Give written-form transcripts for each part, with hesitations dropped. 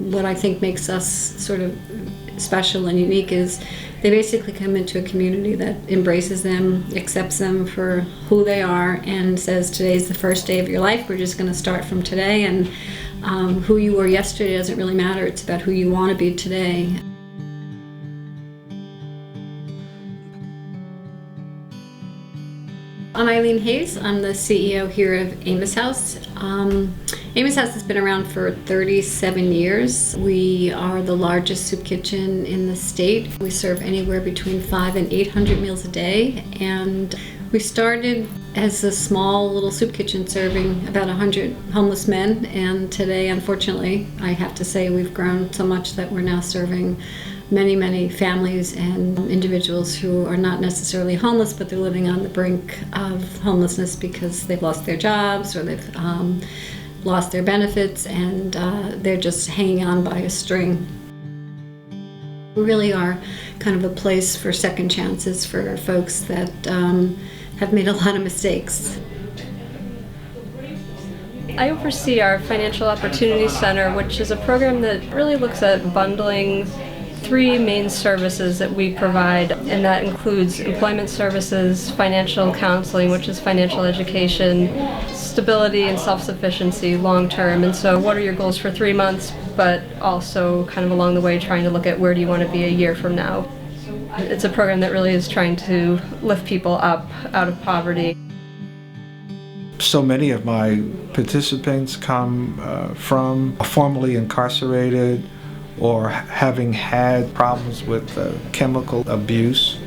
what I think makes us sort of special and unique is they basically come into a community that embraces them, accepts them for who they are, and says today's the first day of your life. We're just going to start from today, and who you were yesterday doesn't really matter. It's about who you want to be today. I'm Eileen Hayes. I'm the CEO here of Amos House. Amos House has been around for 37 years. We are the largest soup kitchen in the state. We serve anywhere between 500 and 800 meals a day. And we started as a small little soup kitchen serving about 100 homeless men. And today, unfortunately, I have to say we've grown so much that we're now serving many, many families and individuals who are not necessarily homeless, but they're living on the brink of homelessness because they've lost their jobs or they've lost their benefits, and they're just hanging on by a string. We really are kind of a place for second chances for folks that have made a lot of mistakes. I oversee our Financial Opportunity Center, which is a program that really looks at bundling three main services that we provide, and that includes employment services, financial counseling, which is financial education, stability and self-sufficiency long term. And so what are your goals for 3 months, but also kind of along the way trying to look at where do you want to be a year from now. It's a program that really is trying to lift people up out of poverty. So many of my participants come from formerly incarcerated or having had problems with chemical abuse.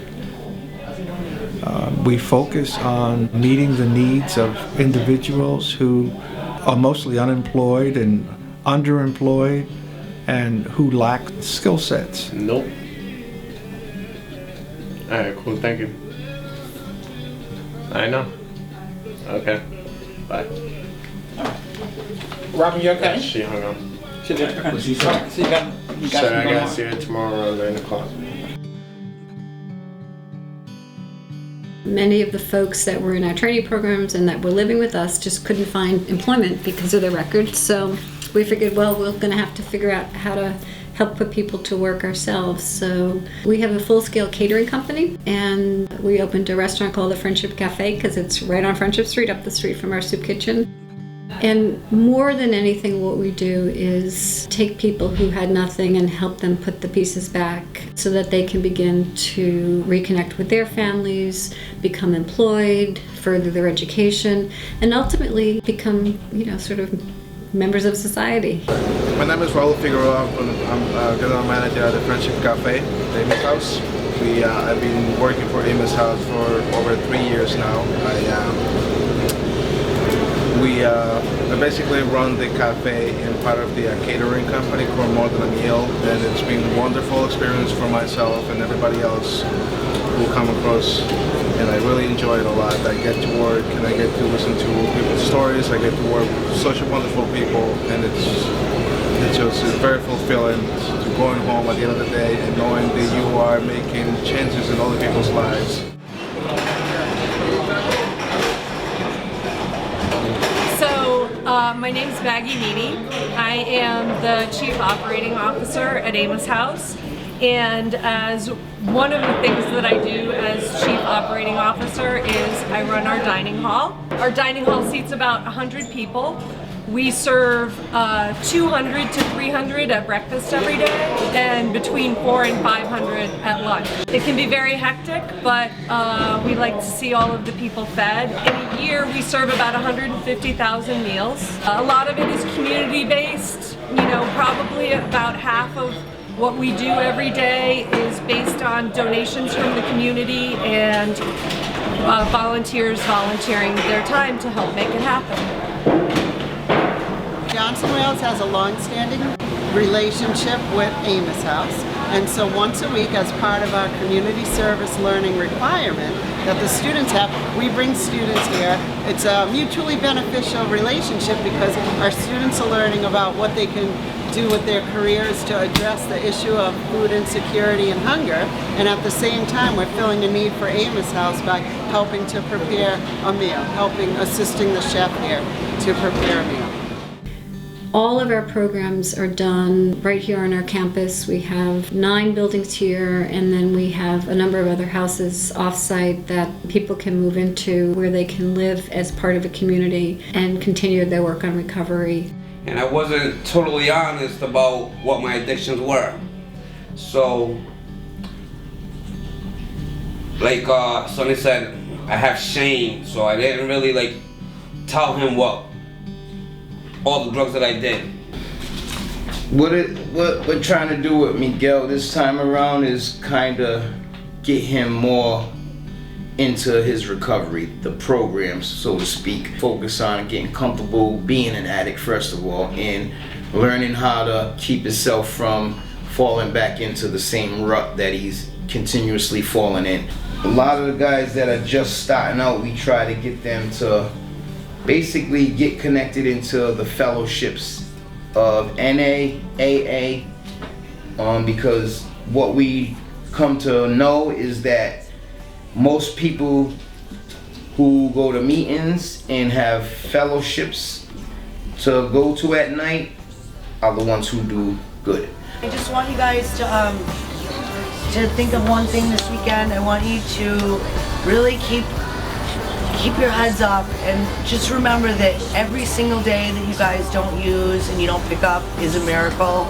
We focus on meeting the needs of individuals who are mostly unemployed and underemployed and who lack skill sets. Nope. All right, cool, thank you. I know. Okay, bye. Robin, you okay? She hung up. She did. What's she So you got Said some I going gotta on? see her tomorrow around 9 o'clock. Many of the folks that were in our training programs and that were living with us just couldn't find employment because of their records. So we figured, well, we're going to have to figure out how to help put people to work ourselves. So we have a full-scale catering company, and we opened a restaurant called the Friendship Cafe because it's right on Friendship Street, up the street from our soup kitchen. And more than anything, what we do is take people who had nothing and help them put the pieces back so that they can begin to reconnect with their families, become employed, further their education, and ultimately become, sort of members of society. My name is Raul Figueroa. I'm general manager at the Friendship Cafe, the Amos House. I've been working for Amos House for over 3 years now. I basically run the cafe and part of the catering company called More Than a Meal, and it's been a wonderful experience for myself and everybody else who come across, and I really enjoy it a lot. I get to work and I get to listen to people's stories, I get to work with such wonderful people, and it's very fulfilling to going home at the end of the day and knowing that you are making changes in other people's lives. My name's Maggie Meany. I am the Chief Operating Officer at Amos House, and as one of the things that I do as Chief Operating Officer is I run our dining hall. Our dining hall seats about 100 people. We serve 200 to 300 at breakfast every day, and between 400 and 500 at lunch. It can be very hectic, but we like to see all of the people fed. In a year, we serve about 150,000 meals. A lot of it is community-based. Probably about half of what we do every day is based on donations from the community and volunteers volunteering their time to help make it happen. Johnson Wales has a long-standing relationship with Amos House, and so once a week, as part of our community service learning requirement that the students have, we bring students here. It's a mutually beneficial relationship because our students are learning about what they can do with their careers to address the issue of food insecurity and hunger, and at the same time we're filling a need for Amos House by helping to prepare a meal, assisting the chef here to prepare a meal. All of our programs are done right here on our campus. We have 9 buildings here, and then we have a number of other houses off-site that people can move into where they can live as part of a community and continue their work on recovery. And I wasn't totally honest about what my addictions were. So, like Sonny said, I have shame, so I didn't really tell him what all the drugs that I did. What we're trying to do with Miguel this time around is kind of get him more into his recovery, the programs, so to speak. Focus on getting comfortable being an addict first of all, and learning how to keep himself from falling back into the same rut that he's continuously falling in. A lot of the guys that are just starting out, we try to get them to basically get connected into the fellowships of NA, AA, because what we come to know is that most people who go to meetings and have fellowships to go to at night are the ones who do good. I just want you guys to think of one thing this weekend. I want you to really keep your heads up and just remember that every single day that you guys don't use and you don't pick up is a miracle,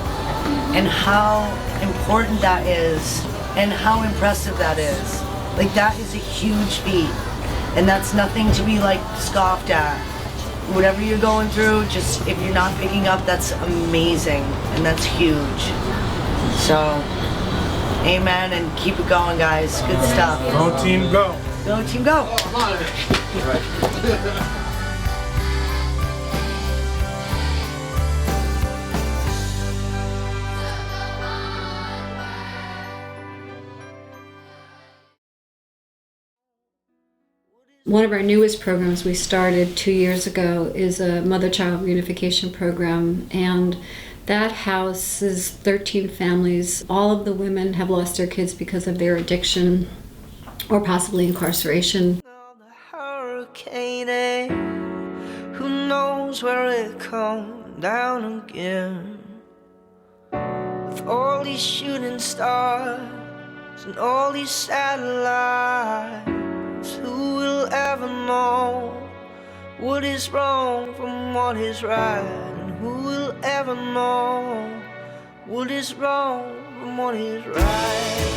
and how important that is and how impressive that is. Like, that is a huge feat, and that's nothing to be scoffed at. Whatever you're going through, just if you're not picking up, that's amazing and that's huge. So, amen, and keep it going, guys. Good stuff. Go team, go. Go team, go. One of our newest programs we started 2 years ago is a Mother-Child Reunification Program, and that houses 13 families. All of the women have lost their kids because of their addiction or possibly incarceration. Hurricane, who knows where it comes down again? With all these shooting stars and all these satellites, who will ever know what is wrong from what is right? And who will ever know what is wrong from what is right?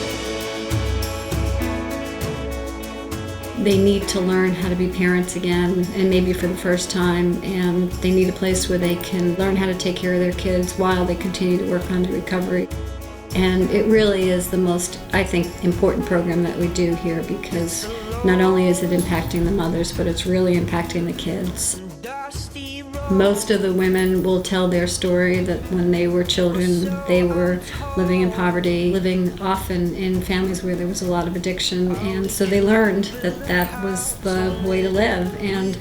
They need to learn how to be parents again, and maybe for the first time, and they need a place where they can learn how to take care of their kids while they continue to work on the recovery. And it really is the most, I think, important program that we do here, because not only is it impacting the mothers, but it's really impacting the kids. Most of the women will tell their story that when they were children, they were living in poverty, living often in families where there was a lot of addiction, and so they learned that that was the way to live, and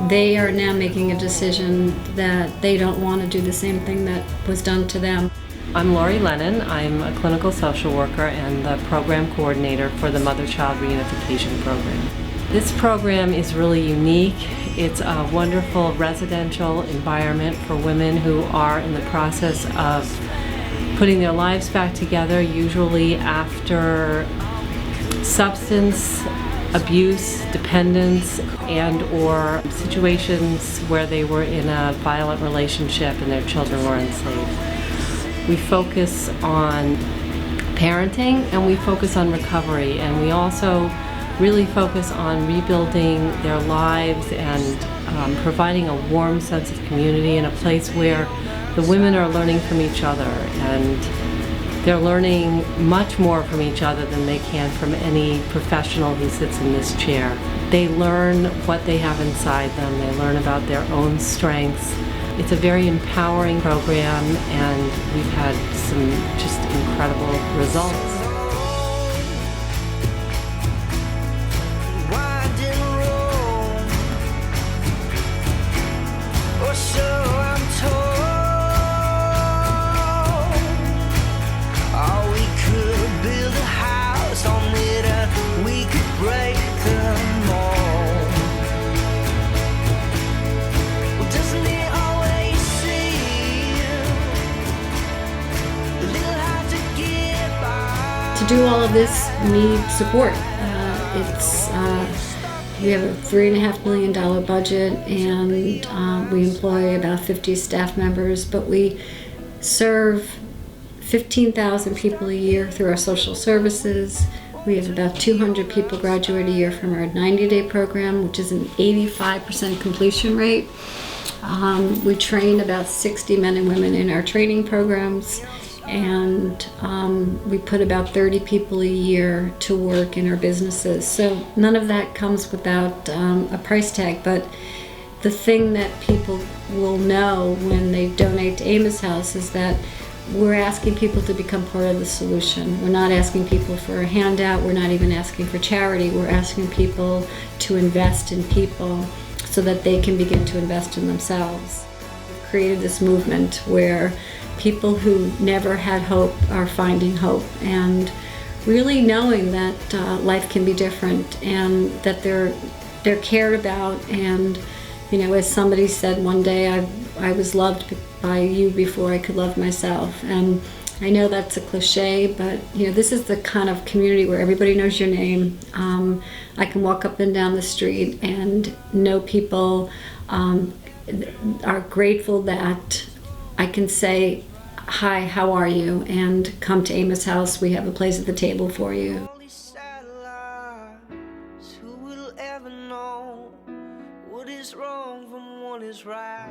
they are now making a decision that they don't want to do the same thing that was done to them. I'm Lori Lennon. I'm a clinical social worker and the program coordinator for the Mother-Child Reunification Program. This program is really unique. It's a wonderful residential environment for women who are in the process of putting their lives back together, usually after substance abuse, dependence, and or situations where they were in a violent relationship and their children were enslaved. We focus on parenting and we focus on recovery, and we also really focus on rebuilding their lives and providing a warm sense of community in a place where the women are learning from each other, and they're learning much more from each other than they can from any professional who sits in this chair. They learn what they have inside them, they learn about their own strengths. It's a very empowering program, and we've had some just incredible results. Doesn't it always seem to do all of this, need support. We have a $3.5 million budget, and we employ about 50 staff members, but we serve 15,000 people a year through our social services. We have about 200 people graduate a year from our 90-day program, which is an 85% completion rate. We train about 60 men and women in our training programs, and we put about 30 people a year to work in our businesses. So none of that comes without a price tag, but the thing that people will know when they donate to Amos House is that we're asking people to become part of the solution. We're not asking people for a handout. We're not even asking for charity. We're asking people to invest in people so that they can begin to invest in themselves. We've created this movement where people who never had hope are finding hope, and really knowing that life can be different and that they're cared about. And as somebody said one day, I was loved by you before I could love myself. And I know that's a cliche, but this is the kind of community where everybody knows your name. I can walk up and down the street and know people are grateful that I can say, "Hi, how are you?" and come to Amos House. We have a place at the table for you. Who will ever know what is wrong from what is right?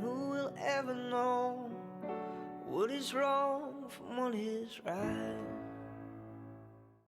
Who will ever know what is wrong from what is right?